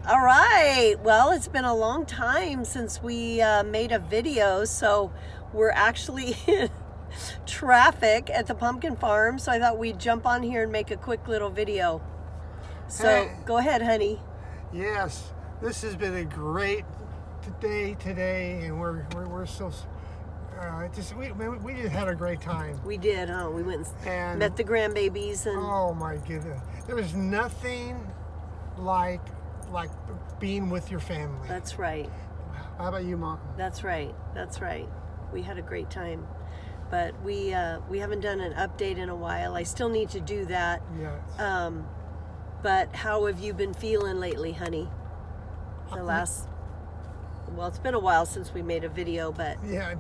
All right. Well, it's been a long time since we made a video, so we're actually in traffic at the pumpkin farm. So I thought we'd jump on here and make a quick little video. So Hey. go ahead, honey. Yes, this has been a great day today, and we're so we just had a great time. We did, huh? We went and And met the grandbabies, and oh my goodness, there was nothing like being with your family. that's right. How about you, Mom? That's right. That's right. We had a great time, but we haven't done an update in a while. I still need to do that. Yes. But how have you been feeling lately, honey? It's been a while since we made a video, but Yeah,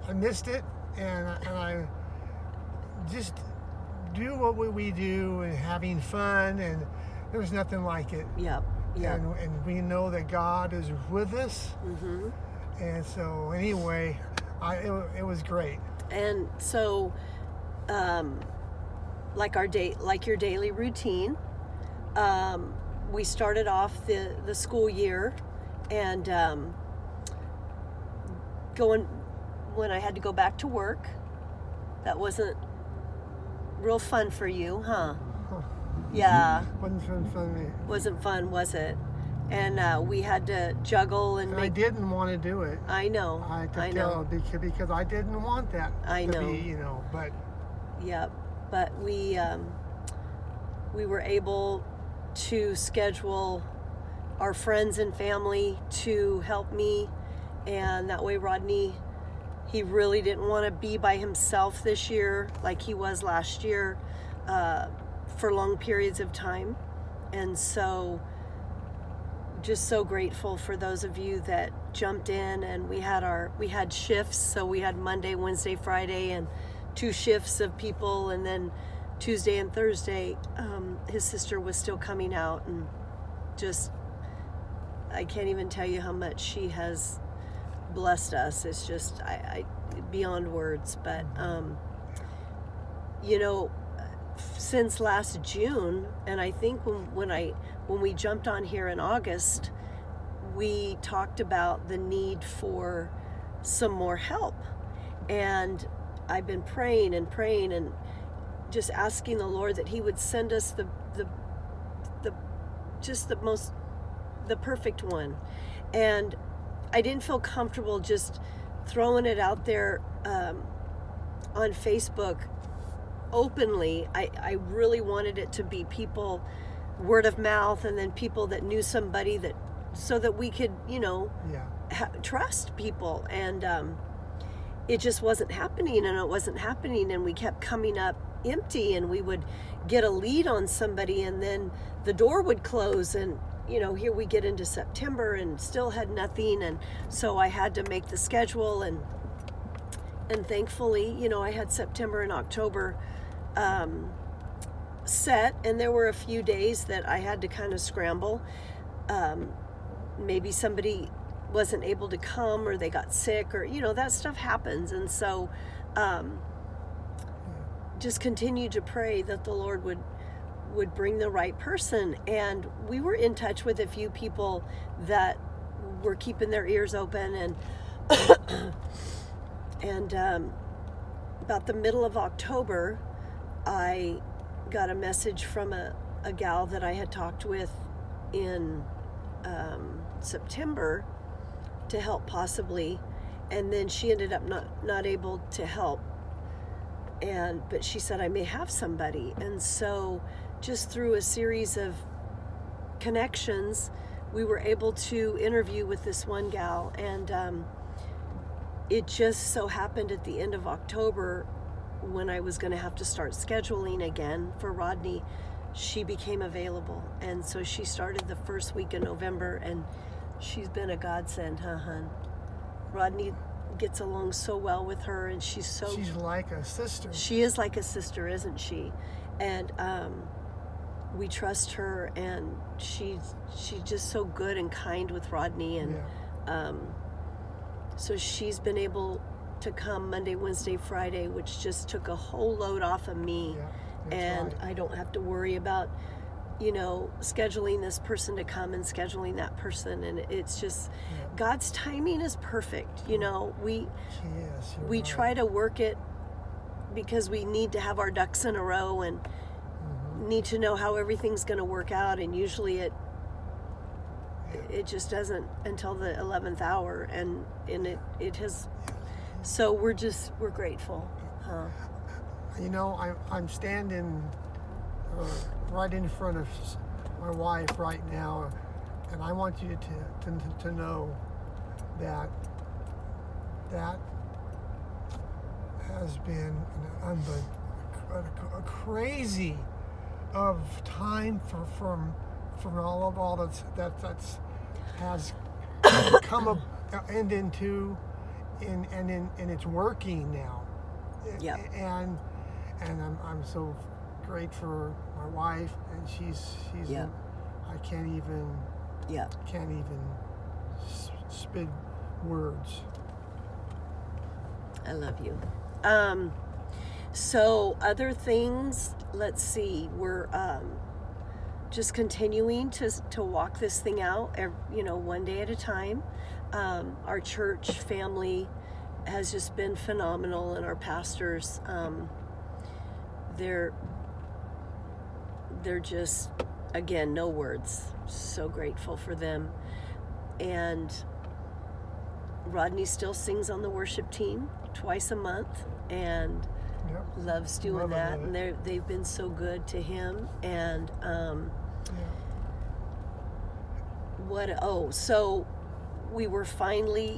I missed it, and I just do what we do and having fun, and there's nothing like it. yep. And we know that God is with us, Mm-hmm. and so anyway, it was great. And so, like your daily routine, we started off the school year, and going when I had to go back to work. That wasn't real fun for you, huh? Yeah, Wasn't fun. wasn't fun, was it? And we had to juggle and And I make. didn't want to do it. I know. I could I tell know. because I didn't want that I to know. be, but Yep, but we were able to schedule our friends and family to help me, and that way Rodney, he really didn't want to be by himself this year like he was last year for long periods of time. And so just so grateful for those of you that jumped in, and we had shifts. So we had Monday, Wednesday, Friday, and 2 shifts of people, and then Tuesday and Thursday his sister was still coming out, and just I can't even tell you how much she has blessed us. It's just I beyond words. But since last June, and I think when we jumped on here in August, we talked about the need for some more help, and I've been praying and just asking the Lord that He would send us the perfect one. And I didn't feel comfortable just throwing it out there on Facebook openly. I really wanted it to be people, word of mouth, and then people that knew somebody, that so that we could trust people. And it just wasn't happening, and we kept coming up empty, and we would get a lead on somebody, and then the door would close, and here we get into September and still had nothing. And so I had to make the schedule, and thankfully, I had September and October set, and there were a few days that I had to kind of scramble. Maybe somebody wasn't able to come, or they got sick, or that stuff happens. And so just continue to pray that the Lord would bring the right person. And we were in touch with a few people that were keeping their ears open, and about the middle of October, I got a message from a gal that I had talked with in September to help possibly, and then she ended up not able to help, but she said I may have somebody. And so just through a series of connections, we were able to interview with this one gal, and it just so happened at the end of October, when I was going to have to start scheduling again for Rodney, she became available. And so she started the first week of November, and she's been a godsend, huh, hon? Rodney gets along so well with her, and she's like a sister. She is like a sister, isn't she? And we trust her, and she's just so good and kind with Rodney. And so she's been able to come Monday, Wednesday, Friday, which just took a whole load off of me. Yeah, and right. I don't have to worry about scheduling this person to come and scheduling that person, and it's just Yeah. God's timing is perfect. We Yes, you're we right. try to work it because we need to have our ducks in a row and need to know how everything's going to work out, and usually it just doesn't until the 11th hour, and it has. So we're grateful. Huh? I'm standing right in front of my wife right now, and I want you to know that has been a crazy of time from all that's has come up and into and it's working now. Yep. And I'm so great for my wife, and she's Yep. I can't even Yeah. spit words. I love you. So other things, let's see, we're just continuing to walk this thing out, one day at a time. Our church family has just been phenomenal, and our pastors, they're just, again, no words. So grateful for them. And Rodney still sings on the worship team twice a month, and Yep. loves doing Loving that. it. And they've been so good to him. And Yeah. so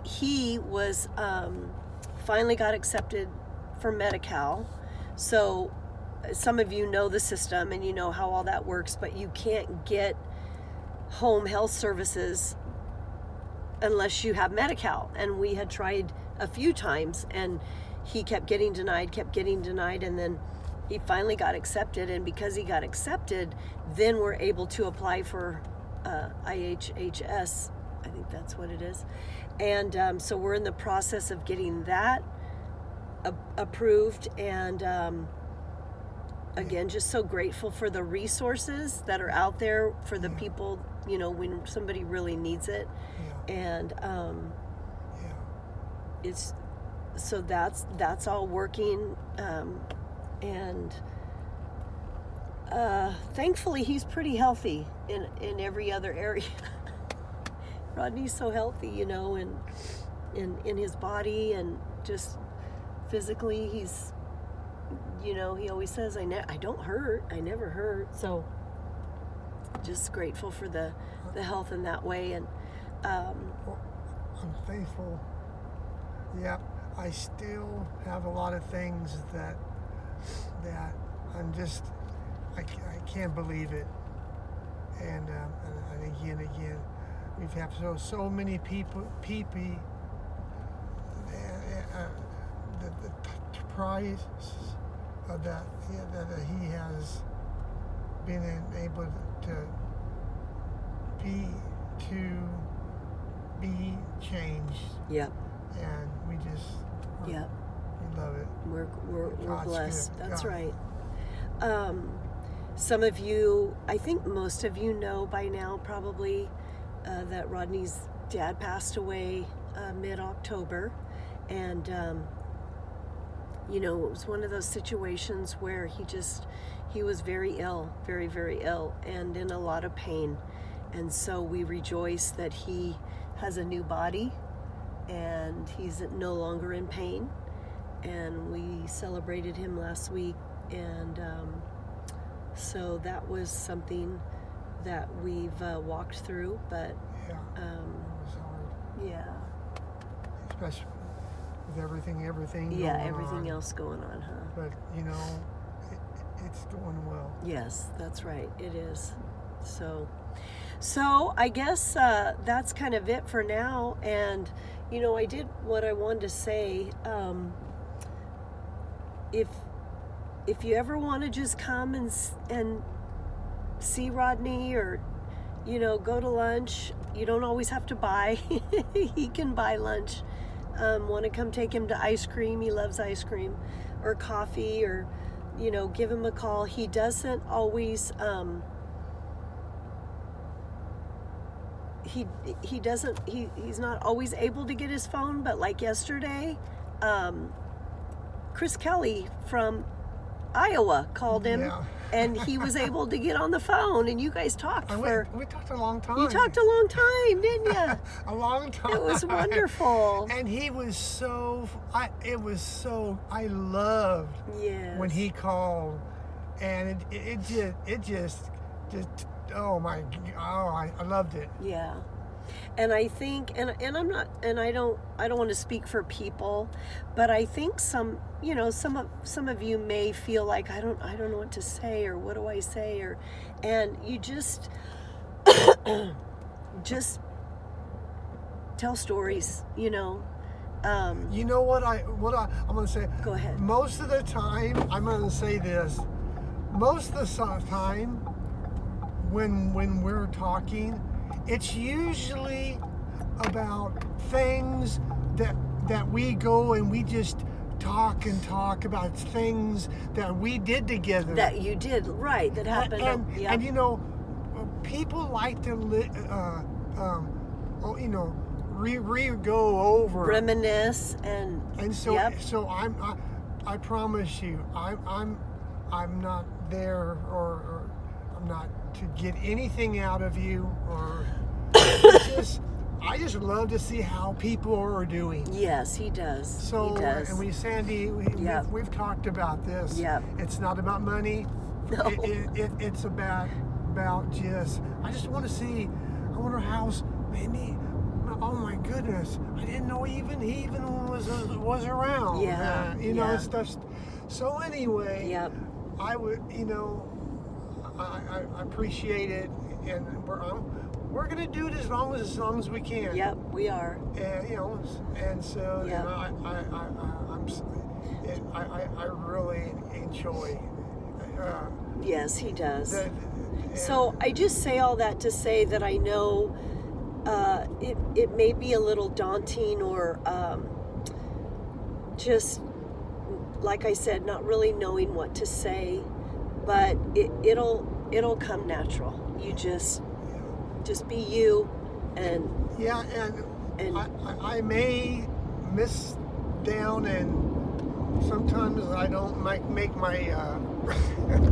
he was finally got accepted for Medi-Cal. So some of you know the system and you know how all that works, but you can't get home health services unless you have Medi-Cal. And we had tried a few times, and he kept getting denied, and then he finally got accepted. And because he got accepted, then we're able to apply for IHHS. I think that's what it is. And so we're in the process of getting that approved. And again, just so grateful for the resources that are out there for the people, when somebody really needs it. Yeah. And Yeah. it's so that's all working, and thankfully he's pretty healthy in every other area. Rodney's so healthy, and in his body, and just physically he's, he always says, I don't hurt, I never hurt. So just grateful for the health in that way. And Well, I'm thankful. Yeah, I still have a lot of things that I'm just I can't believe it. And again, we've had so many people the price of that he has been able to be changed, yep, and we just yep. we love it. We're God's blessed. good. That's God. right. Some of you, I think most of you know by now probably that Rodney's dad passed away mid-October. And, it was one of those situations where he was very ill, very, very ill, and in a lot of pain. And so we rejoice that he has a new body and he's no longer in pain. And we celebrated him last week, and so that was something that we've walked through. But Yeah, it was hard, yeah, especially with everything yeah, going everything on. else going on, huh? But it's going well. Yes, that's right. It is. So I guess that's kind of it for now. And I did what I wanted to say. If you ever want to just come and see Rodney, or go to lunch, you don't always have to buy. He can buy lunch. Want to come take him to ice cream? He loves ice cream, or coffee, or give him a call. He doesn't always he doesn't he's not always able to get his phone, but like yesterday, Chris Kelly from Iowa called him, Yeah. and he was able to get on the phone, and you guys talked We talked a long time. you talked a long time, didn't you? a long time. It was wonderful. And he was I loved Yes. when he called, and it just I loved it. Yeah. And I think, and I'm not, and I don't want to speak for people, but I think some of you may feel like I don't know what to say, or what do I say, and you just tell stories, You know what I'm going to say? Go ahead. Most of the time, I'm going to say this. Most of the time, when we're talking, it's usually about things that we go and we just talk about things that we did together. That you did, right, that happened. And you know, people like to go over, reminisce, and so yep. so I promise you, I'm not there or I'm not to get anything out of you, or I just love to see how people are doing. Yes, he does. So he does. and Sandy, we've talked about this. Yep. It's not about money. No. It's about just, I just want to see. I wonder how maybe. Oh my goodness! I didn't know he even was around. Yeah. It's just so. Anyway. Yep. I would, I appreciate it, and we're gonna do it as long as we can. Yep, we are. And and so Yep. I really enjoy. Yes, he does. And So I just say all that to say that I know it may be a little daunting, or just like I said, not really knowing what to say, but it'll come natural. You just be you, and and I may miss down, and sometimes I don't make my.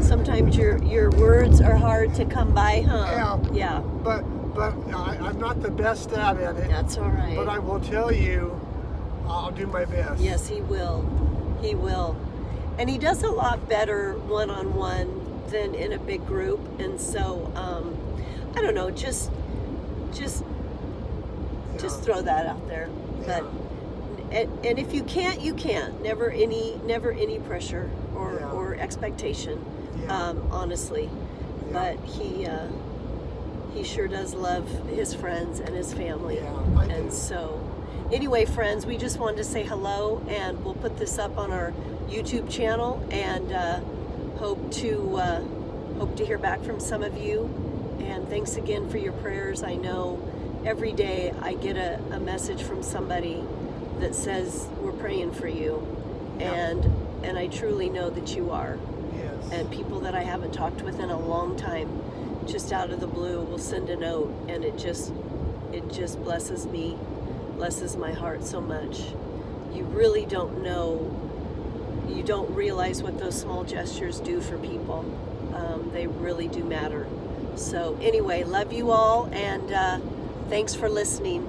sometimes your words are hard to come by, huh? Yeah. But I'm not the best at it. That's all right. But I will tell you, I'll do my best. Yes, he will. He will. And he does a lot better one-on-one than in a big group. And so, I don't know, just throw that out there. Yeah. But and if you can't, you can't. Never any pressure or expectation. Yeah. Honestly. Yeah. But he sure does love his friends and his family. Yeah, I do. And so, anyway, friends, we just wanted to say hello, and we'll put this up on our YouTube channel, and hope to hear back from some of you. And thanks again for your prayers. I know every day I get a message from somebody that says we're praying for you, Yeah. and I truly know that you are. Yes. And people that I haven't talked with in a long time, just out of the blue, will send a note, and it just blesses me, blesses my heart so much. You really don't know, you don't realize what those small gestures do for people. They really do matter. So anyway, love you all, and thanks for listening.